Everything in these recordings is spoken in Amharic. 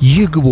ይግቡ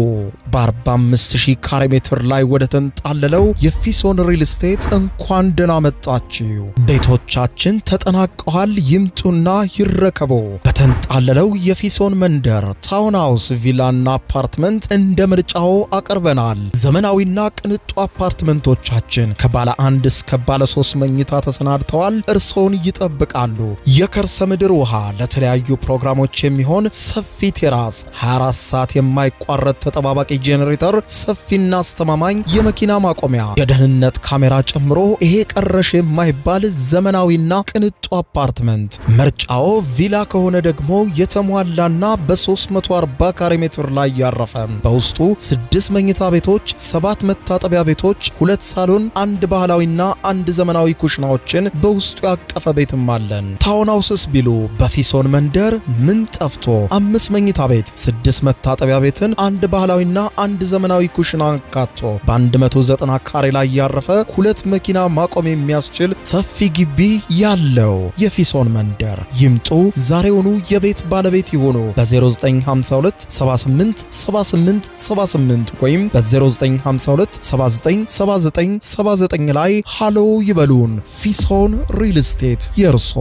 በ45000 ካሬ ሜትር ላይ ወደ ተንጣለለው የፊሶን ሪል ስቴት እንኳን ደህና መጣችሁ። ቤቶቻችን ተጠናቀዋል። ይምጡና ይረከቡ። በተንጣለለው የፊሶን መንደር ታውን ሃውስ፣ ቪላና አፓርትመንት እንደ ምርጫው አቀርበናል። ዘመናዊና ቅንጡ አፓርትመንቶቻችን ከባለ 1 እስከ ባለ 3 መኝታ ተሰናድተዋል። እርሶን ይጠብቃሉ። የከርሰ ምድር ውሃ፣ ለተለያዩ ፕሮግራሞች የሚሆን ሰፊ ቴራስ፣ 24 ሰዓት የማይቋረጥ ተጠባባቂ ጄኔሬተር፣ ሰፊና አስተማማኝ የመኪና ማቆሚያ፣ የደህንነት ካሜራ ጨምሮ ይሄ ቀረሽ የማይባል ዘመናዊና ቅንጡ አፓርትመንት። ምርጫው ቪላ ከሆነ ደግሞ የተሟላና በ340 ካሬ ሜትር ላይ ያረፈ በውስጡ 6 መኝታ ቤቶች፣ 7 መታጠቢያ ቤቶች፣ 2 ሳሎን፣ 1 ባህላዊና 1 ዘመናዊ ኩሽናዎችን በውስጡ ያቀፈ ቤትም አለን። ታውን ሃውስስ ቢሉ በፊሶን መንደር ምን ጠፍቶ 5 መኝታ ቤት፣ 6 መታጠቢያ ቤትን፣ 1 ባህላዊና 1 ዘመናዊ ኩሽና አካቶ በ190 ካሬ ላይ ያረፈ 2 መኪና ማቆም የሚያስችል ሰፊ ግቢ ያለው የፊሶን መንደር። ይምጡ፣ ዛሬውኑ የቤት ባለቤት ይሆኑ። በ0952 78 78 78 ወይም በ0952 79 79 79 ላይ ሃሎ ይበሉን። ፊሶን ሪል ስቴት የርሶ።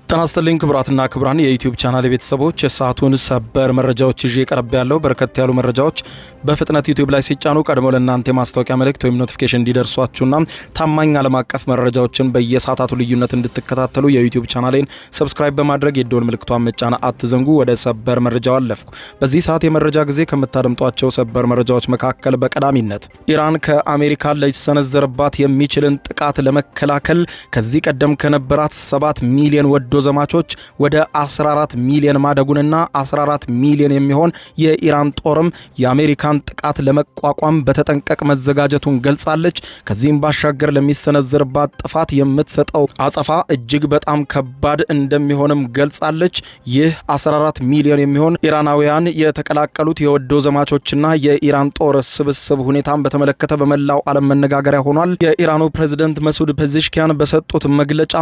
ጤና ይስጥልኝ ክቡራትና ክቡራን የዩቲዩብ ቻናል ቤተሰቦች፣ የሰዓቱን ሰበር መረጃዎች ይዤ ቀርብ ያለው። በርከት ያሉ መረጃዎች በፍጥነት ዩቲዩብ ላይ ሲጫኑ ቀድሞ ለእናንተ የማስታወቂያ መልእክት ወይም ኖቲፊኬሽን እንዲደርሷችሁና ታማኝ ዓለም አቀፍ መረጃዎችን በየሰዓታቱ ልዩነት እንድትከታተሉ የዩቲዩብ ቻናሌን ሰብስክራይብ በማድረግ የደወል ምልክቷን መጫን አትዘንጉ። ወደ ሰበር መረጃው አለፍኩ። በዚህ ሰዓት የመረጃ ጊዜ ከምታደምጧቸው ሰበር መረጃዎች መካከል በቀዳሚነት ኢራን ከአሜሪካ ሊሰነዘርባት የሚችልን ጥቃት ለመከላከል ከዚህ ቀደም ከነበራት 7 ሚሊዮን ወዶ ዘማቾች ወደ 14 ሚሊዮን ማደጉንና 14 ሚሊዮን የሚሆን የኢራን ጦርም የአሜሪካን ጥቃት ለመቋቋም በተጠንቀቅ መዘጋጀቱን ገልጻለች። ከዚህም ባሻገር ለሚሰነዘርባት ጥፋት የምትሰጠው አጸፋ እጅግ በጣም ከባድ እንደሚሆንም ገልጻለች። ይህ 14 ሚሊዮን የሚሆን ኢራናውያን የተቀላቀሉት የወዶ ዘማቾችና የኢራን ጦር ስብስብ ሁኔታን በተመለከተ በመላው ዓለም መነጋገሪያ ሆኗል። የኢራኑ ፕሬዝዳንት መሱድ ፔዜሽኪያን በሰጡት መግለጫ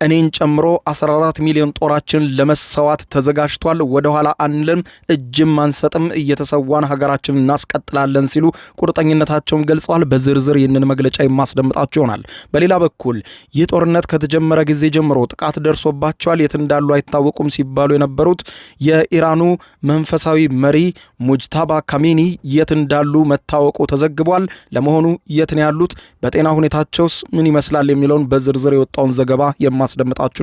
እኔን ጨምሮ 14 ሚሊዮን ጦራችን ለመሰዋት ተዘጋጅቷል፣ ወደ ኋላ አንልም፣ እጅም አንሰጥም፣ እየተሰዋን ሀገራችንን እናስቀጥላለን ሲሉ ቁርጠኝነታቸውን ገልጸዋል። በዝርዝር ይህንን መግለጫ የማስደምጣቸው ይሆናል። በሌላ በኩል ይህ ጦርነት ከተጀመረ ጊዜ ጀምሮ ጥቃት ደርሶባቸዋል፣ የት እንዳሉ አይታወቁም ሲባሉ የነበሩት የኢራኑ መንፈሳዊ መሪ ሙጅታባ ካሚኒ የት እንዳሉ መታወቁ ተዘግቧል። ለመሆኑ የት ነው ያሉት? በጤና ሁኔታቸውስ ምን ይመስላል? የሚለውን በዝርዝር የወጣውን ዘገባ የማስደምጣችሁ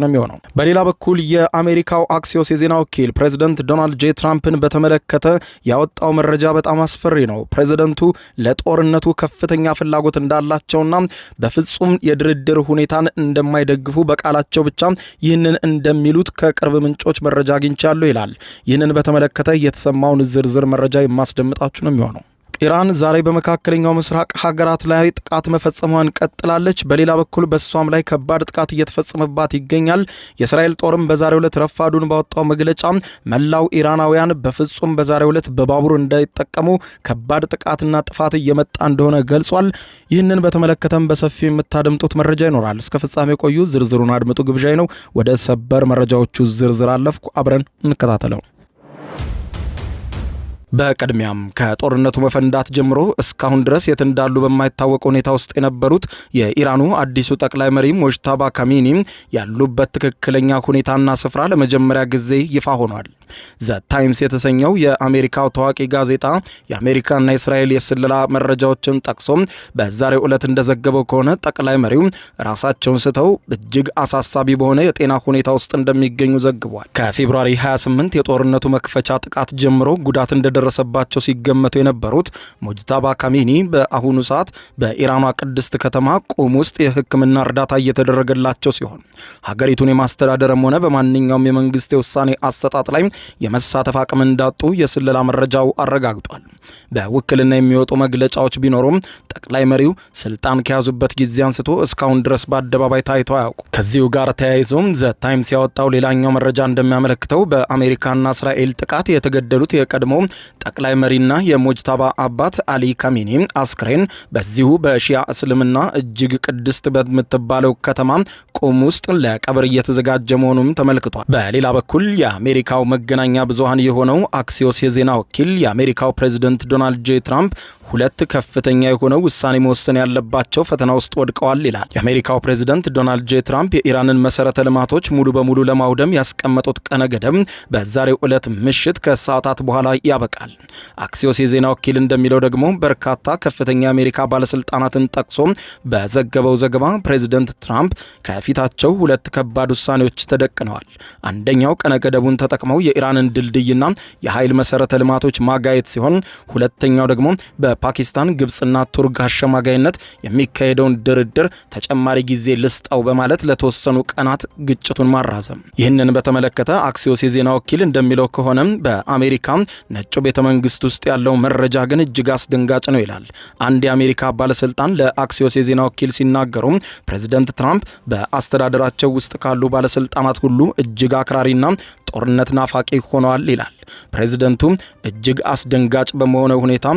ነው የሚሆነው። በሌላ በኩል የአሜሪካው አክሲዮስ የዜና ወኪል ፕሬዝዳንት ዶናልድ ጄ ትራምፕን በተመለከተ ያወጣው መረጃ በጣም አስፈሪ ነው። ፕሬዝዳንቱ ለጦርነቱ ከፍተኛ ፍላጎት እንዳላቸውና በፍጹም የድርድር ሁኔታን እንደማይደግፉ በቃላቸው ብቻ ይህንን እንደሚሉት ከቅርብ ምንጮች መረጃ አግኝቻለሁ ይላል። ይህንን በተመለከተ የተሰማውን ዝርዝር መረጃ የማስደምጣችሁ ነው የሚሆነው። ኢራን ዛሬ በመካከለኛው ምስራቅ ሀገራት ላይ ጥቃት መፈጸሟን ቀጥላለች። በሌላ በኩል በሷም ላይ ከባድ ጥቃት እየተፈጸመባት ይገኛል። የእስራኤል ጦርም በዛሬው ዕለት ረፋዱን ባወጣው መግለጫ መላው ኢራናውያን በፍጹም በዛሬው ዕለት በባቡር እንዳይጠቀሙ ከባድ ጥቃትና ጥፋት እየመጣ እንደሆነ ገልጿል። ይህንን በተመለከተም በሰፊው የምታደምጡት መረጃ ይኖራል። እስከ ፍጻሜ ቆዩ። ዝርዝሩን አድምጡ ግብዣይ ነው። ወደ ሰበር መረጃዎቹ ዝርዝር አለፍኩ። አብረን እንከታተለው። በቅድሚያም ከጦርነቱ መፈንዳት ጀምሮ እስካሁን ድረስ የት እንዳሉ በማይታወቅ ሁኔታ ውስጥ የነበሩት የኢራኑ አዲሱ ጠቅላይ መሪ ሙጅታባ ካሚኒ ያሉበት ትክክለኛ ሁኔታና ስፍራ ለመጀመሪያ ጊዜ ይፋ ሆኗል። ዘ ታይምስ የተሰኘው የአሜሪካው ታዋቂ ጋዜጣ የአሜሪካና የእስራኤል የስለላ መረጃዎችን ጠቅሶ በዛሬው ዕለት እንደዘገበው ከሆነ ጠቅላይ መሪው ራሳቸውን ስተው እጅግ አሳሳቢ በሆነ የጤና ሁኔታ ውስጥ እንደሚገኙ ዘግቧል። ከፌብሩዋሪ 28 የጦርነቱ መክፈቻ ጥቃት ጀምሮ ጉዳት እንደደረሰባቸው ሲገመቱ የነበሩት ሙጅታባ ካሚኒ በአሁኑ ሰዓት በኢራኗ ቅድስት ከተማ ቁም ውስጥ የሕክምና እርዳታ እየተደረገላቸው ሲሆን ሀገሪቱን የማስተዳደርም ሆነ በማንኛውም የመንግስት የውሳኔ አሰጣጥ ላይ የመሳተፍ አቅም እንዳጡ የስለላ መረጃው አረጋግጧል። በውክልና የሚወጡ መግለጫዎች ቢኖሩም ጠቅላይ መሪው ስልጣን ከያዙበት ጊዜ አንስቶ እስካሁን ድረስ በአደባባይ ታይተው አያውቁ። ከዚሁ ጋር ተያይዞም ዘ ታይምስ ያወጣው ሌላኛው መረጃ እንደሚያመለክተው በአሜሪካና እስራኤል ጥቃት የተገደሉት የቀድሞ ጠቅላይ መሪና የሙጅታባ አባት አሊ ካሚኒ አስክሬን በዚሁ በሺያ እስልምና እጅግ ቅድስት በምትባለው ከተማ ቁም ውስጥ ለቀብር እየተዘጋጀ መሆኑም ተመልክቷል። በሌላ በኩል የአሜሪካው መገናኛ ብዙሃን የሆነው አክሲዮስ የዜና ወኪል የአሜሪካው ፕሬዝደንት ዶናልድ ጄ ትራምፕ ሁለት ከፍተኛ የሆነው ውሳኔ መወሰን ያለባቸው ፈተና ውስጥ ወድቀዋል ይላል። የአሜሪካው ፕሬዝደንት ዶናልድ ጄ ትራምፕ የኢራንን መሰረተ ልማቶች ሙሉ በሙሉ ለማውደም ያስቀመጡት ቀነ ገደብ በዛሬው ዕለት ምሽት ከሰዓታት በኋላ ያበቃል። አክሲዮስ የዜና ወኪል እንደሚለው ደግሞ በርካታ ከፍተኛ የአሜሪካ ባለስልጣናትን ጠቅሶ በዘገበው ዘገባ ፕሬዝደንት ትራምፕ ከፊታቸው ሁለት ከባድ ውሳኔዎች ተደቅነዋል። አንደኛው ቀነ ገደቡን ተጠቅመው የኢራንን ድልድይና የኃይል መሰረተ ልማቶች ማጋየት ሲሆን ሁለተኛው ደግሞ በፓኪስታን ግብጽና ቱርክ አሸማጋይነት የሚካሄደውን ድርድር ተጨማሪ ጊዜ ልስጠው በማለት ለተወሰኑ ቀናት ግጭቱን ማራዘም። ይህንን በተመለከተ አክሲዮስ የዜና ወኪል እንደሚለው ከሆነ በአሜሪካ ነጩ ቤተ መንግስት ውስጥ ያለው መረጃ ግን እጅግ አስደንጋጭ ነው ይላል። አንድ የአሜሪካ ባለስልጣን ለአክሲዮስ የዜና ወኪል ሲናገሩ ፕሬዝደንት ትራምፕ በአስተዳደራቸው ውስጥ ካሉ ባለስልጣናት ሁሉ እጅግ አክራሪና ጦርነት ናፋቂ ሆነዋል ይላል። ፕሬዝደንቱ እጅግ አስደንጋጭ በመሆነ ሁኔታ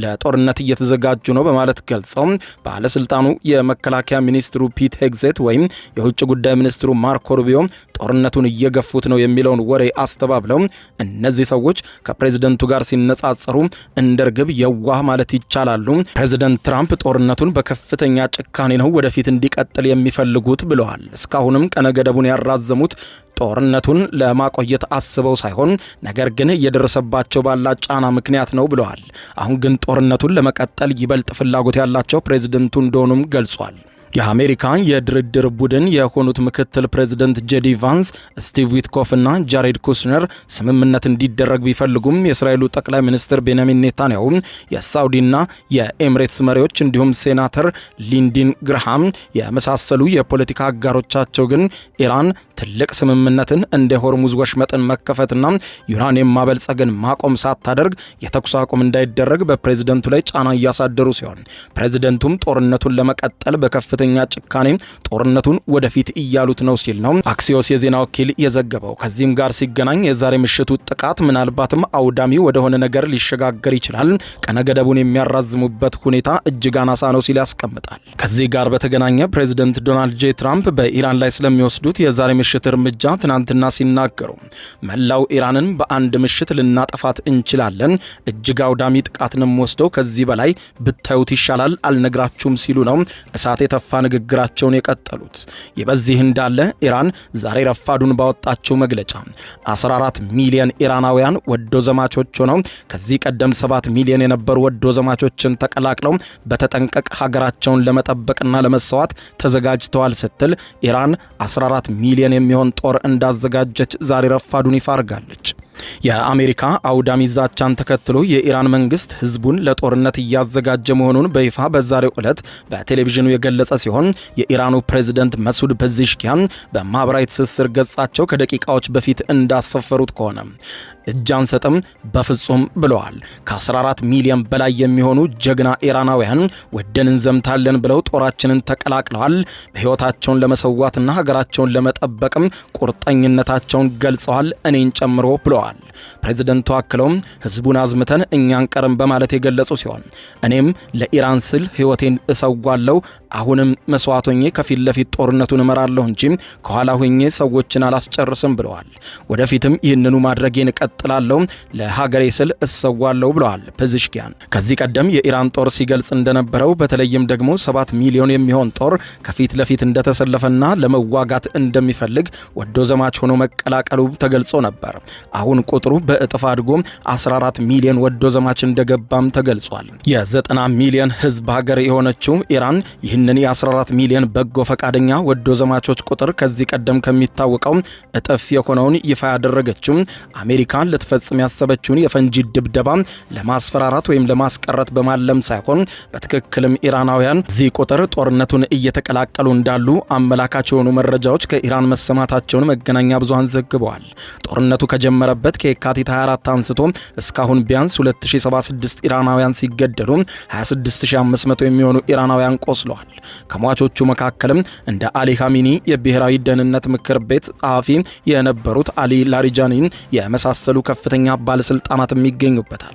ለጦርነት እየተዘጋጁ ነው በማለት ገልጸው ባለስልጣኑ የመከላከያ ሚኒስትሩ ፒት ሄግሴት ወይም የውጭ ጉዳይ ሚኒስትሩ ማርኮ ሩቢዮ ጦርነቱን እየገፉት ነው የሚለውን ወሬ አስተባብለው እነዚህ ሰዎች ከፕሬዝደንቱ ጋር ሲነጻጸሩ እንደ ርግብ የዋህ ማለት ይቻላሉ። ፕሬዝደንት ትራምፕ ጦርነቱን በከፍተኛ ጭካኔ ነው ወደፊት እንዲቀጥል የሚፈልጉት ብለዋል። እስካሁንም ቀነ ገደቡን ያራዘሙት ጦርነቱን ለማቆየት አስበው ሳይሆን ነገር ግን እየደረሰባቸው ባላ ጫና ምክንያት ነው ብለዋል። አሁን ግን ጦርነቱን ለመቀጠል ይበልጥ ፍላጎት ያላቸው ፕሬዝደንቱ እንደሆኑም ገልጿል። የአሜሪካ የድርድር ቡድን የሆኑት ምክትል ፕሬዝደንት ጄዲ ቫንስ፣ ስቲቭ ዊትኮፍ እና ጃሬድ ኩሽነር ስምምነት እንዲደረግ ቢፈልጉም የእስራኤሉ ጠቅላይ ሚኒስትር ቤንያሚን ኔታንያሁ፣ የሳውዲና የኤምሬትስ መሪዎች እንዲሁም ሴናተር ሊንዲን ግርሃም የመሳሰሉ የፖለቲካ አጋሮቻቸው ግን ኢራን ትልቅ ስምምነትን እንደ ሆርሙዝ ወሽመጥን መከፈትና ዩራኒየም ማበልጸግን ማቆም ሳታደርግ የተኩስ አቁም እንዳይደረግ በፕሬዝደንቱ ላይ ጫና እያሳደሩ ሲሆን ፕሬዝደንቱም ጦርነቱን ለመቀጠል በከፍተኛ ጭካኔ ጦርነቱን ወደፊት እያሉት ነው ሲል ነው አክሲዮስ የዜና ወኪል የዘገበው። ከዚህም ጋር ሲገናኝ የዛሬ ምሽቱ ጥቃት ምናልባትም አውዳሚ ወደሆነ ነገር ሊሸጋገር ይችላል፣ ቀነ ገደቡን የሚያራዝሙበት ሁኔታ እጅግ አናሳ ነው ሲል ያስቀምጣል። ከዚህ ጋር በተገናኘ ፕሬዝደንት ዶናልድ ጄ ትራምፕ በኢራን ላይ ስለሚወስዱት የዛሬ ምሽት እርምጃ ትናንትና ሲናገሩ መላው ኢራንን በአንድ ምሽት ልናጠፋት እንችላለን፣ እጅግ አውዳሚ ጥቃትንም ወስደው ከዚህ በላይ ብታዩት ይሻላል አልነግራችሁም ሲሉ ነው እሳት የተፋ ንግግራቸውን የቀጠሉት። በዚህ እንዳለ ኢራን ዛሬ ረፋዱን ባወጣችው መግለጫ 14 ሚሊዮን ኢራናውያን ወዶ ዘማቾች ሆነው ከዚህ ቀደም 7 ሚሊዮን የነበሩ ወዶ ዘማቾችን ተቀላቅለው በተጠንቀቅ ሀገራቸውን ለመጠበቅና ለመሰዋት ተዘጋጅተዋል ስትል ኢራን 14 ሚሊዮን የሚሆን ጦር እንዳዘጋጀች ዛሬ ረፋዱን ይፋ አድርጋለች። የአሜሪካ አውዳሚ ዛቻን ተከትሎ የኢራን መንግስት ህዝቡን ለጦርነት እያዘጋጀ መሆኑን በይፋ በዛሬው ዕለት በቴሌቪዥኑ የገለጸ ሲሆን የኢራኑ ፕሬዝደንት መሱድ ፔዜሽኪያን በማህበራዊ ትስስር ገጻቸው ከደቂቃዎች በፊት እንዳሰፈሩት ከሆነ እጅ አንሰጥም በፍጹም ብለዋል። ከ14 ሚሊዮን በላይ የሚሆኑ ጀግና ኢራናውያን ወደን እንዘምታለን ብለው ጦራችንን ተቀላቅለዋል። በህይወታቸውን ለመሰዋትና ሀገራቸውን ለመጠበቅም ቁርጠኝነታቸውን ገልጸዋል፣ እኔን ጨምሮ ብለዋል። ፕሬዝደንቱ አክለውም ህዝቡን አዝምተን እኛን ቀርም በማለት የገለጹ ሲሆን እኔም ለኢራን ስል ህይወቴን እሰዋለሁ፣ አሁንም መስዋዕት ሆኜ ከፊት ለፊት ጦርነቱን እመራለሁ እንጂ ከኋላ ሆኜ ሰዎችን አላስጨርስም ብለዋል። ወደፊትም ይህንኑ ማድረጌን እቀጥላለሁ፣ ለሀገሬ ስል እሰዋለሁ ብለዋል ፔዜሽኪያን። ከዚህ ቀደም የኢራን ጦር ሲገልጽ እንደነበረው በተለይም ደግሞ 7 ሚሊዮን የሚሆን ጦር ከፊት ለፊት እንደተሰለፈና ለመዋጋት እንደሚፈልግ ወዶ ዘማች ሆኖ መቀላቀሉ ተገልጾ ነበር። አሁን አሁን ቁጥሩ በእጥፍ አድጎ 14 ሚሊዮን ወዶ ዘማች እንደገባም ተገልጿል። የ90 ሚሊዮን ህዝብ ሀገር የሆነችው ኢራን ይህንን የ14 ሚሊዮን በጎ ፈቃደኛ ወዶ ዘማቾች ቁጥር ከዚህ ቀደም ከሚታወቀው እጥፍ የሆነውን ይፋ ያደረገችው አሜሪካን ልትፈጽም ያሰበችውን የፈንጂ ድብደባ ለማስፈራራት ወይም ለማስቀረት በማለም ሳይሆን በትክክልም ኢራናውያን እዚህ ቁጥር ጦርነቱን እየተቀላቀሉ እንዳሉ አመላካች የሆኑ መረጃዎች ከኢራን መሰማታቸውን መገናኛ ብዙሃን ዘግበዋል። ጦርነቱ ከጀመረበት ከየካቲት 24 አንስቶ እስካሁን ቢያንስ 2076 ኢራናውያን ሲገደሉ 26500 የሚሆኑ ኢራናውያን ቆስለዋል። ከሟቾቹ መካከልም እንደ አሊ ኻሜኒ የብሔራዊ ደህንነት ምክር ቤት ጸሐፊ የነበሩት አሊ ላሪጃኒን የመሳሰሉ ከፍተኛ ባለስልጣናትም ይገኙበታል።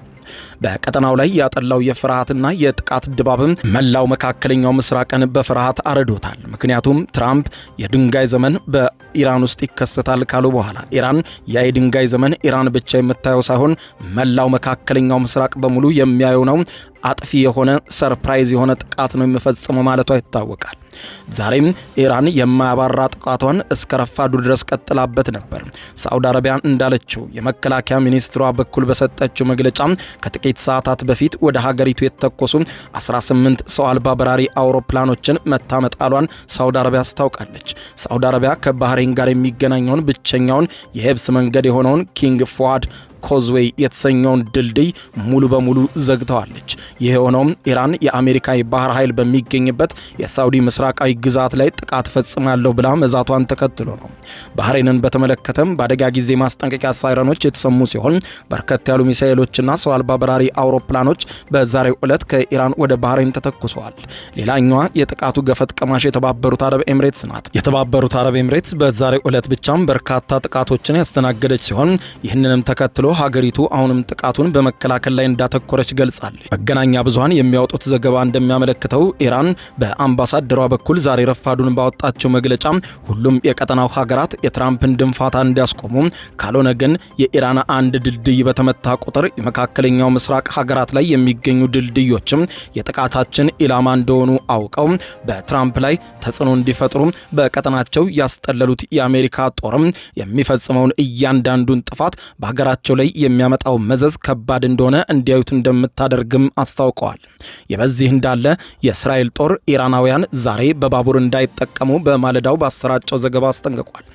በቀጠናው ላይ ያጠላው የፍርሃትና የጥቃት ድባብም መላው መካከለኛው ምስራቅን በፍርሃት አረዶታል። ምክንያቱም ትራምፕ የድንጋይ ዘመን በኢራን ውስጥ ይከሰታል ካሉ በኋላ ኢራን ያ የድንጋይ ዘመን ኢራን ብቻ የምታየው ሳይሆን መላው መካከለኛው ምስራቅ በሙሉ የሚያየው ነው፣ አጥፊ የሆነ ሰርፕራይዝ የሆነ ጥቃት ነው የሚፈጽመው ማለቷ ይታወቃል። ዛሬም ኢራን የማያባራ ጥቃቷን እስከ ረፋዱ ድረስ ቀጥላበት ነበር። ሳዑዲ አረቢያ እንዳለችው የመከላከያ ሚኒስትሯ በኩል በሰጠችው መግለጫ ከጥቂት ሰዓታት በፊት ወደ ሀገሪቱ የተተኮሱ 18 ሰው አልባ በራሪ አውሮፕላኖችን መታመጣሏን ሳዑዲ አረቢያ አስታውቃለች። ሳዑዲ አረቢያ ከባህሬን ጋር የሚገናኘውን ብቸኛውን የየብስ መንገድ የሆነውን ኪንግ ፉአድ ኮዝዌይ የተሰኘውን ድልድይ ሙሉ በሙሉ ዘግተዋለች። ይህ የሆነውም ኢራን የአሜሪካ የባህር ኃይል በሚገኝበት የሳውዲ ምስራቃዊ ግዛት ላይ ጥቃት ፈጽማለሁ ብላ መዛቷን ተከትሎ ነው። ባህሬንን በተመለከተም በአደጋ ጊዜ ማስጠንቀቂያ ሳይረኖች የተሰሙ ሲሆን በርከት ያሉ ሚሳኤሎችና ሰው አልባ በራሪ አውሮፕላኖች በዛሬው ዕለት ከኢራን ወደ ባህሬን ተተኩሰዋል። ሌላኛዋ የጥቃቱ ገፈት ቀማሽ የተባበሩት አረብ ኤምሬትስ ናት። የተባበሩት አረብ ኤምሬትስ በዛሬው ዕለት ብቻም በርካታ ጥቃቶችን ያስተናገደች ሲሆን ይህንንም ተከትሎ ሀገሪቱ አሁንም ጥቃቱን በመከላከል ላይ እንዳተኮረች ገልጻለች። መገናኛ ብዙሃን የሚያወጡት ዘገባ እንደሚያመለክተው ኢራን በአምባሳደሯ በኩል ዛሬ ረፋዱን ባወጣቸው መግለጫ ሁሉም የቀጠናው ሀገራት የትራምፕን ድንፋታ እንዲያስቆሙ፣ ካልሆነ ግን የኢራን አንድ ድልድይ በተመታ ቁጥር የመካከለኛው ምስራቅ ሀገራት ላይ የሚገኙ ድልድዮችም የጥቃታችን ኢላማ እንደሆኑ አውቀው በትራምፕ ላይ ተጽዕኖ እንዲፈጥሩ በቀጠናቸው ያስጠለሉት የአሜሪካ ጦርም የሚፈጽመውን እያንዳንዱን ጥፋት በሀገራቸው ላይ የሚያመጣው መዘዝ ከባድ እንደሆነ እንዲያዩት እንደምታደርግም አስታውቀዋል። የበዚህ እንዳለ የእስራኤል ጦር ኢራናውያን ዛሬ በባቡር እንዳይጠቀሙ በማለዳው ባሰራጨው ዘገባ አስጠንቅቋል።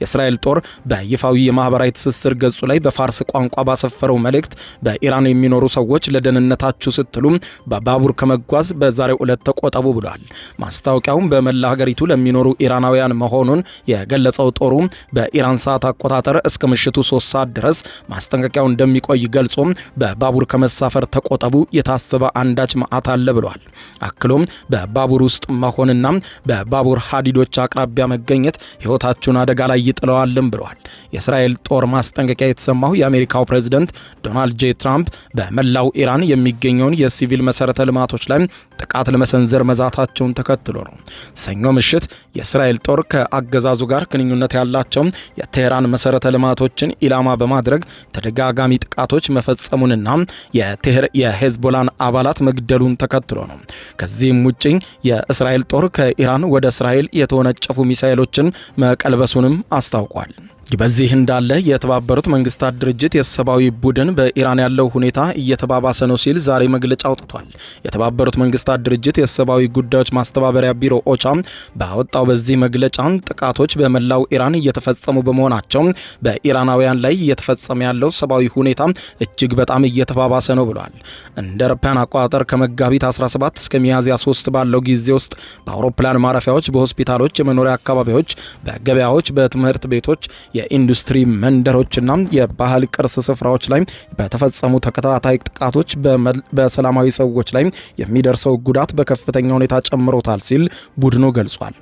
የእስራኤል ጦር በይፋዊ የማህበራዊ ትስስር ገጹ ላይ በፋርስ ቋንቋ ባሰፈረው መልእክት በኢራን የሚኖሩ ሰዎች ለደህንነታችሁ ስትሉ በባቡር ከመጓዝ በዛሬው ዕለት ተቆጠቡ ብሏል። ማስታወቂያውም በመላ ሀገሪቱ ለሚኖሩ ኢራናውያን መሆኑን የገለጸው ጦሩ በኢራን ሰዓት አቆጣጠር እስከ ምሽቱ 3 ሰዓት ድረስ ማስጠንቀቂያው እንደሚቆይ ገልጾ በባቡር ከመሳፈር ተቆጠቡ፣ የታሰበ አንዳች መዓት አለ ብሏል። አክሎም በባቡር ውስጥ መሆንና በባቡር ሀዲዶች አቅራቢያ መገኘት ሕይወታችሁን አደጋ ላይ ይጥለዋልም ብሏል። የእስራኤል ጦር ማስጠንቀቂያ የተሰማው የአሜሪካው ፕሬዝዳንት ዶናልድ ጄ ትራምፕ በመላው ኢራን የሚገኘውን የሲቪል መሰረተ ልማቶች ላይ ጥቃት ለመሰንዘር መዛታቸውን ተከትሎ ነው። ሰኞ ምሽት የእስራኤል ጦር ከአገዛዙ ጋር ግንኙነት ያላቸው የቴህራን መሰረተ ልማቶችን ኢላማ በማድረግ ተደጋጋሚ ጥቃቶች መፈጸሙንና የሄዝቦላን አባላት መግደሉን ተከትሎ ነው። ከዚህም ውጪ የእስራኤል ጦር ከኢራን ወደ እስራኤል የተወነጨፉ ሚሳኤሎችን መቀልበሱንም አስታውቋል። በዚህ እንዳለ የተባበሩት መንግስታት ድርጅት የሰብአዊ ቡድን በኢራን ያለው ሁኔታ እየተባባሰ ነው ሲል ዛሬ መግለጫ አውጥቷል። የተባበሩት መንግስታት ድርጅት የሰብአዊ ጉዳዮች ማስተባበሪያ ቢሮ ኦቻ ባወጣው በዚህ መግለጫ ጥቃቶች በመላው ኢራን እየተፈጸሙ በመሆናቸው በኢራናውያን ላይ እየተፈጸመ ያለው ሰብአዊ ሁኔታ እጅግ በጣም እየተባባሰ ነው ብሏል። እንደ አውሮፓውያን አቆጣጠር ከመጋቢት 17 እስከ ሚያዝያ 3 ባለው ጊዜ ውስጥ በአውሮፕላን ማረፊያዎች፣ በሆስፒታሎች፣ የመኖሪያ አካባቢዎች፣ በገበያዎች፣ በትምህርት ቤቶች፣ የኢንዱስትሪ መንደሮችና የባህል ቅርስ ስፍራዎች ላይ በተፈጸሙ ተከታታይ ጥቃቶች በሰላማዊ ሰዎች ላይ የሚደርሰው ጉዳት በከፍተኛ ሁኔታ ጨምሮታል ሲል ቡድኑ ገልጿል።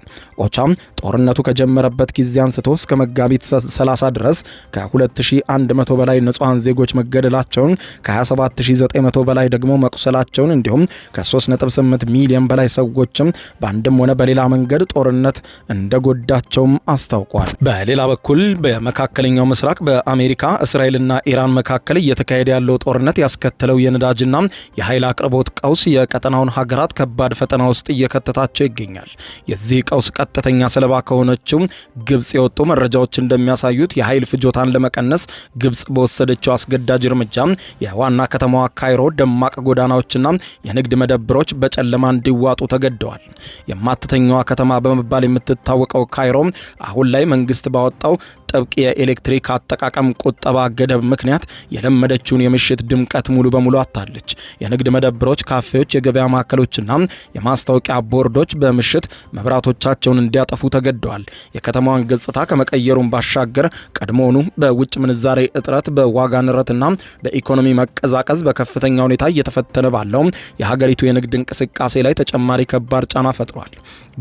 ኦቻም ጦርነቱ ከጀመረበት ጊዜ አንስቶ እስከ መጋቢት 30 ድረስ ከ2100 በላይ ንጹሃን ዜጎች መገደላቸውን፣ ከ27900 በላይ ደግሞ መቁሰላቸውን እንዲሁም ከ3.8 ሚሊዮን በላይ ሰዎችም በአንድም ሆነ በሌላ መንገድ ጦርነት እንደጎዳቸውም አስታውቋል። በሌላ በኩል በመካከለኛው ምስራቅ በአሜሪካ እስራኤልና ኢራን መካከል እየተካሄደ ያለው ጦርነት ያስከተለው የነዳጅና የኃይል አቅርቦት ቀውስ የቀጠናውን ሀገራት ከባድ ፈተና ውስጥ እየከተታቸው ይገኛል። የዚህ ቀውስ ቀጥተኛ ሰለባ ከሆነችው ግብጽ የወጡ መረጃዎች እንደሚያሳዩት የኃይል ፍጆታን ለመቀነስ ግብጽ በወሰደችው አስገዳጅ እርምጃ የዋና ከተማዋ ካይሮ ደማቅ ጎዳናዎችና የንግድ መደብሮች በጨለማ እንዲዋጡ ተገደዋል። የማትተኛዋ ከተማ በመባል የምትታወቀው ካይሮ አሁን ላይ መንግስት ባወጣው ጥብቅ የኤሌክትሪክ አጠቃቀም ቁጠባ ገደብ ምክንያት የለመደችውን የምሽት ድምቀት ሙሉ በሙሉ አጣለች። የንግድ መደብሮች፣ ካፌዎች፣ የገበያ ማዕከሎችና የማስታወቂያ ቦርዶች በምሽት መብራቶቻቸውን እንዲያጠፉ ተገደዋል። የከተማዋን ገጽታ ከመቀየሩን ባሻገር ቀድሞውኑ በውጭ ምንዛሬ እጥረት፣ በዋጋ ንረትና በኢኮኖሚ መቀዛቀዝ በከፍተኛ ሁኔታ እየተፈተነ ባለው የሀገሪቱ የንግድ እንቅስቃሴ ላይ ተጨማሪ ከባድ ጫና ፈጥሯል።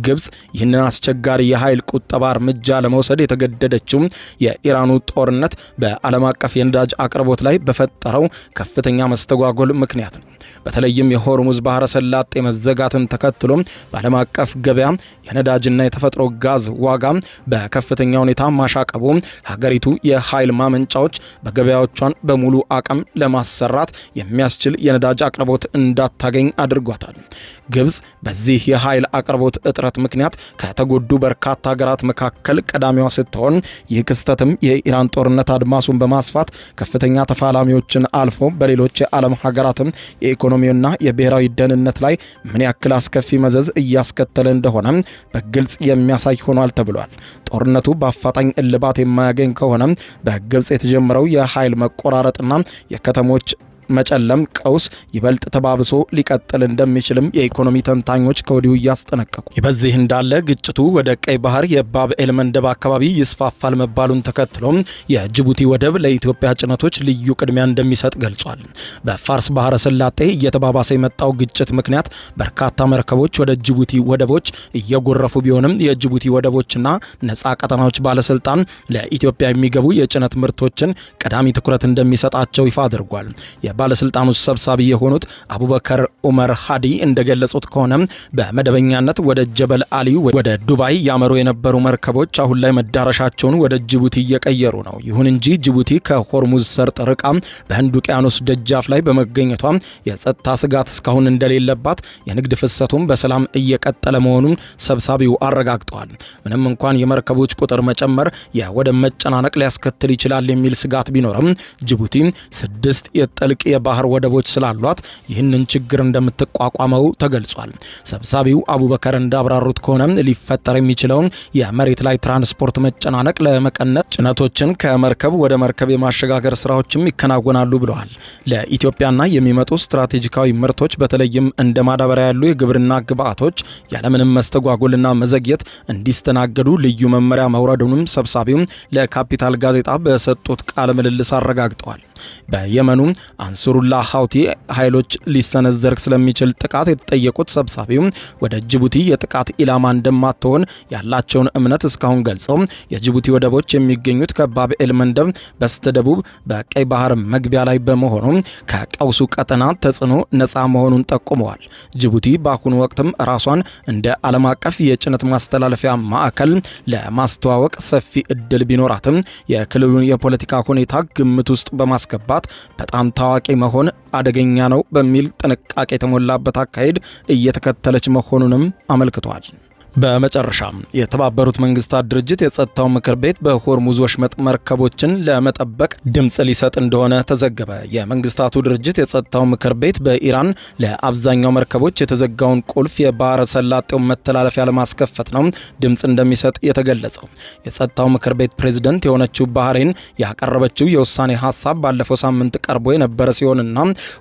ግብጽ ይህንን አስቸጋሪ የኃይል ቁጠባ እርምጃ ለመውሰድ የተገደደችው የኢራኑ ጦርነት በዓለም አቀፍ የነዳጅ አቅርቦት ላይ በፈጠረው ከፍተኛ መስተጓጎል ምክንያት ነው። በተለይም የሆርሙዝ ባህረ ሰላጤ መዘጋትን ተከትሎ በዓለም አቀፍ ገበያ የነዳጅና የተፈጥሮ ጋዝ ዋጋ በከፍተኛ ሁኔታ ማሻቀቡ ሀገሪቱ የኃይል ማመንጫዎች በገበያዎቿን በሙሉ አቅም ለማሰራት የሚያስችል የነዳጅ አቅርቦት እንዳታገኝ አድርጓታል። ግብጽ በዚህ የኃይል አቅርቦት እጥረት ምክንያት ከተጎዱ በርካታ ሀገራት መካከል ቀዳሚዋ ስትሆን ይህ ክስተትም የኢራን ጦርነት አድማሱን በማስፋት ከፍተኛ ተፋላሚዎችን አልፎ በሌሎች የዓለም ሀገራትም የኢኮኖሚውና የብሔራዊ ደህንነት ላይ ምን ያክል አስከፊ መዘዝ እያስከተለ እንደሆነ በግልጽ የሚያሳይ ሆኗል ተብሏል። ጦርነቱ በአፋጣኝ እልባት የማያገኝ ከሆነ በግብጽ የተጀመረው የኃይል መቆራረጥና የከተሞች መጨለም ቀውስ ይበልጥ ተባብሶ ሊቀጥል እንደሚችልም የኢኮኖሚ ተንታኞች ከወዲሁ እያስጠነቀቁ በዚህ እንዳለ ግጭቱ ወደ ቀይ ባህር የባብኤል መንደብ አካባቢ ይስፋፋል መባሉን ተከትሎ የጅቡቲ ወደብ ለኢትዮጵያ ጭነቶች ልዩ ቅድሚያ እንደሚሰጥ ገልጿል። በፋርስ ባህረ ሰላጤ እየተባባሰ የመጣው ግጭት ምክንያት በርካታ መርከቦች ወደ ጅቡቲ ወደቦች እየጎረፉ ቢሆንም የጅቡቲ ወደቦችና ነፃ ቀጠናዎች ባለስልጣን ለኢትዮጵያ የሚገቡ የጭነት ምርቶችን ቀዳሚ ትኩረት እንደሚሰጣቸው ይፋ አድርጓል። ባለስልጣኑ ሰብሳቢ የሆኑት አቡበከር ኡመር ሃዲ እንደገለጹት ከሆነ በመደበኛነት ወደ ጀበል አሊ ወደ ዱባይ ያመሩ የነበሩ መርከቦች አሁን ላይ መዳረሻቸውን ወደ ጅቡቲ እየቀየሩ ነው። ይሁን እንጂ ጅቡቲ ከሆርሙዝ ሰርጥ ርቃ በህንድ ውቅያኖስ ደጃፍ ላይ በመገኘቷ የጸጥታ ስጋት እስካሁን እንደሌለባት፣ የንግድ ፍሰቱም በሰላም እየቀጠለ መሆኑን ሰብሳቢው አረጋግጠዋል። ምንም እንኳን የመርከቦች ቁጥር መጨመር የወደብ መጨናነቅ ሊያስከትል ይችላል የሚል ስጋት ቢኖርም ጅቡቲ 6 የጥልቅ የባህር ወደቦች ስላሏት ይህንን ችግር እንደምትቋቋመው ተገልጿል። ሰብሳቢው አቡበከር እንዳብራሩት ከሆነ ሊፈጠር የሚችለውን የመሬት ላይ ትራንስፖርት መጨናነቅ ለመቀነስ ጭነቶችን ከመርከብ ወደ መርከብ የማሸጋገር ስራዎችም ይከናወናሉ ብለዋል። ለኢትዮጵያና የሚመጡ ስትራቴጂካዊ ምርቶች በተለይም እንደ ማዳበሪያ ያሉ የግብርና ግብዓቶች ያለምንም መስተጓጎልና መዘግየት እንዲስተናገዱ ልዩ መመሪያ መውረዱንም ሰብሳቢው ለካፒታል ጋዜጣ በሰጡት ቃለ ምልልስ አረጋግጠዋል። በየመኑ አንሱሩላ ሀውቲ ኃይሎች ሊሰነዘር ስለሚችል ጥቃት የተጠየቁት ሰብሳቢው ወደ ጅቡቲ የጥቃት ኢላማ እንደማትሆን ያላቸውን እምነት እስካሁን ገልጸው የጅቡቲ ወደቦች የሚገኙት ከባብኤል መንደብ በስተደቡብ በቀይ ባህር መግቢያ ላይ በመሆኑ ከቀውሱ ቀጠና ተጽዕኖ ነፃ መሆኑን ጠቁመዋል። ጅቡቲ በአሁኑ ወቅትም ራሷን እንደ ዓለም አቀፍ የጭነት ማስተላለፊያ ማዕከል ለማስተዋወቅ ሰፊ እድል ቢኖራትም የክልሉን የፖለቲካ ሁኔታ ግምት ውስጥ በማስገባት በጣም ታዋቂ መሆን አደገኛ ነው በሚል ጥንቃቄ የተሞላበት አካሄድ እየተከተለች መሆኑንም አመልክቷል። በመጨረሻም የተባበሩት መንግስታት ድርጅት የጸጥታው ምክር ቤት በሆርሙዝ ወሽመጥ መርከቦችን ለመጠበቅ ድምፅ ሊሰጥ እንደሆነ ተዘገበ። የመንግስታቱ ድርጅት የጸጥታው ምክር ቤት በኢራን ለአብዛኛው መርከቦች የተዘጋውን ቁልፍ የባህረ ሰላጤውን መተላለፊያ ለማስከፈት ነው ድምፅ እንደሚሰጥ የተገለጸው። የጸጥታው ምክር ቤት ፕሬዝደንት የሆነችው ባህሬን ያቀረበችው የውሳኔ ሀሳብ ባለፈው ሳምንት ቀርቦ የነበረ ሲሆንና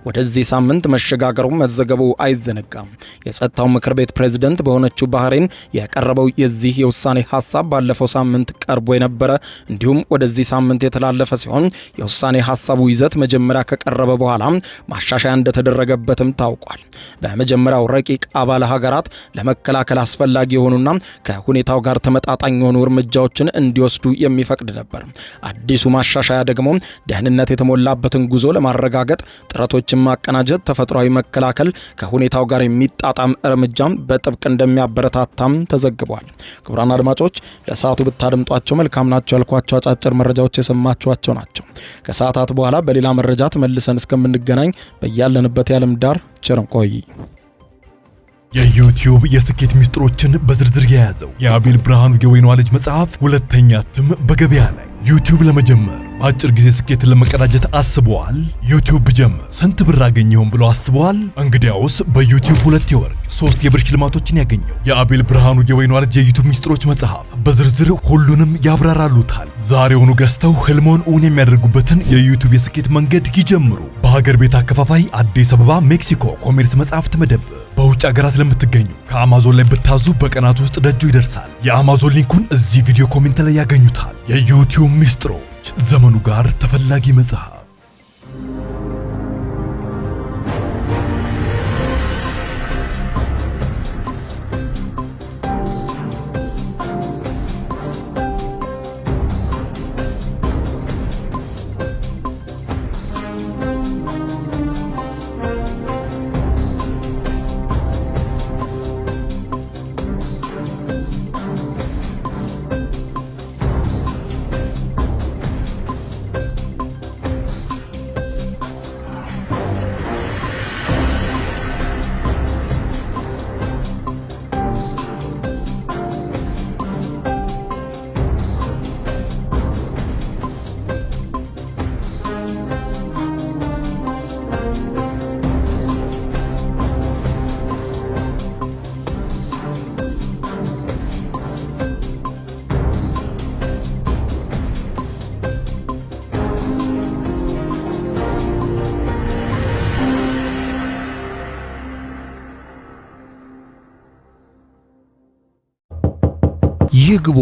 ወደዚህ ሳምንት መሸጋገሩ መዘገቡ አይዘነጋም። የጸጥታው ምክር ቤት ፕሬዝደንት በሆነችው ባህሬን የቀረበው የዚህ የውሳኔ ሀሳብ ባለፈው ሳምንት ቀርቦ የነበረ እንዲሁም ወደዚህ ሳምንት የተላለፈ ሲሆን የውሳኔ ሀሳቡ ይዘት መጀመሪያ ከቀረበ በኋላ ማሻሻያ እንደተደረገበትም ታውቋል። በመጀመሪያው ረቂቅ አባል ሀገራት ለመከላከል አስፈላጊ የሆኑና ከሁኔታው ጋር ተመጣጣኝ የሆኑ እርምጃዎችን እንዲወስዱ የሚፈቅድ ነበር። አዲሱ ማሻሻያ ደግሞ ደህንነት የተሞላበትን ጉዞ ለማረጋገጥ ጥረቶችን ማቀናጀት፣ ተፈጥሯዊ መከላከል፣ ከሁኔታው ጋር የሚጣጣም እርምጃም በጥብቅ እንደሚያበረታታም እንደተፈጸመም ተዘግቧል። ክቡራን አድማጮች ለሰዓቱ ብታደምጧቸው መልካም ናቸው ያልኳቸው አጫጭር መረጃዎች የሰማችኋቸው ናቸው። ከሰዓታት በኋላ በሌላ መረጃ ተመልሰን እስከምንገናኝ በያለንበት የዓለም ዳር ቸር እንቆይ። የዩቲዩብ የስኬት ሚስጥሮችን በዝርዝር የያዘው የአቤል ብርሃኑ የወይኗ ልጅ መጽሐፍ ሁለተኛ እትም በገበያ ላይ። ዩቲዩብ ለመጀመር በአጭር ጊዜ ስኬትን ለመቀዳጀት አስበዋል? ዩቲዩብ ብጀምር ስንት ብር አገኘሁም ብሎ አስበዋል? እንግዲያውስ በዩቲዩብ 2 የወርቅ 3 የብር ሽልማቶችን ያገኘው የአቤል ብርሃኑ የወይኗ ልጅ የዩቲዩብ ሚስጥሮች መጽሐፍ በዝርዝር ሁሉንም ያብራራሉታል። ዛሬውኑ ገዝተው ህልሞን እውን የሚያደርጉበትን የዩቲዩብ የስኬት መንገድ ይጀምሩ። በሀገር ቤት አከፋፋይ አዲስ አበባ ሜክሲኮ ኮሜርስ መጽሐፍት መደብር። በውጭ ሀገራት ለምትገኙ ከአማዞን ላይ ብታዙ በቀናት ውስጥ ደጁ ይደርሳል። የአማዞን ሊንኩን እዚህ ቪዲዮ ኮሜንት ላይ ያገኙታል። የዩቲዩብ ሚስጥሮች ዘመኑ ጋር ተፈላጊ መጽሐፍ። ይግቡ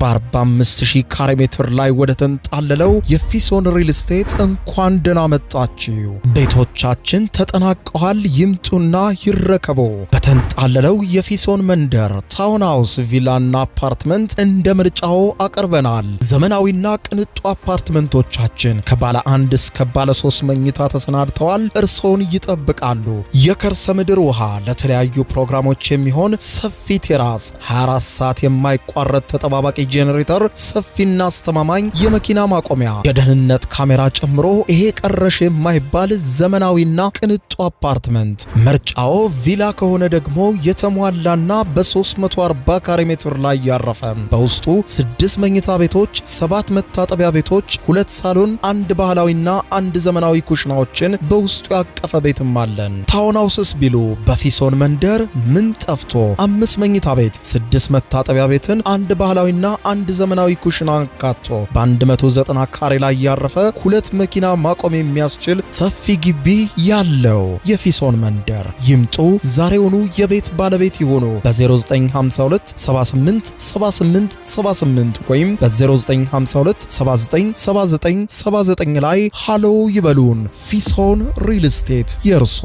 በ45000 ካሬ ሜትር ላይ ወደ ተንጣለለው የፊሶን ሪል ስቴት እንኳን ደህና መጣችሁ። ቤቶቻችን ተጠናቀዋል። ይምጡና ይረከቡ። በተንጣለለው የፊሶን መንደር ታውን ሃውስ፣ ቪላና አፓርትመንት እንደ ምርጫው አቀርበናል። ዘመናዊና ቅንጡ አፓርትመንቶቻችን ከባለ 1 እስከ ባለ 3 መኝታ ተሰናድተዋል። እርሶን ይጠብቃሉ። የከርሰ ምድር ውሃ፣ ለተለያዩ ፕሮግራሞች የሚሆን ሰፊ ቴራስ፣ 24 ሰዓት የማይቋረጥ ተጠባባቂ ጄኔሬተር፣ ሰፊና አስተማማኝ የመኪና ማቆሚያ፣ የደህንነት ካሜራ ጨምሮ ይሄ ቀረሽ የማይባል ዘመናዊና ቅንጡ አፓርትመንት። ምርጫው ቪላ ከሆነ ደግሞ የተሟላና በ340 ካሬ ሜትር ላይ ያረፈ በውስጡ 6 መኝታ ቤቶች፣ 7 መታጠቢያ ቤቶች፣ 2 ሳሎን፣ 1 ባህላዊና 1 ዘመናዊ ኩሽናዎችን በውስጡ ያቀፈ ቤትም አለን። ታውን ሃውስስ ቢሉ በፊሶን መንደር ምን ጠፍቶ 5 መኝታ ቤት፣ 6 መታጠቢያ ቤትን፣ 1 ባህላዊና 1 ዘመናዊ ኩሽና አካቶ በ190 ካሬ ላይ ያረፈ 2 መኪና ማቆም የሚያስችል ሰፊ ግቢ ያለው የፊሶን መንደር። ይምጡ፣ ዛሬውኑ የቤት ባለቤት ይሆኑ። በ0952 78 78 78 ወይም በ0952 79 79 79 ላይ ሃሎ ይበሉን። ፊሶን ሪል ስቴት የርሶ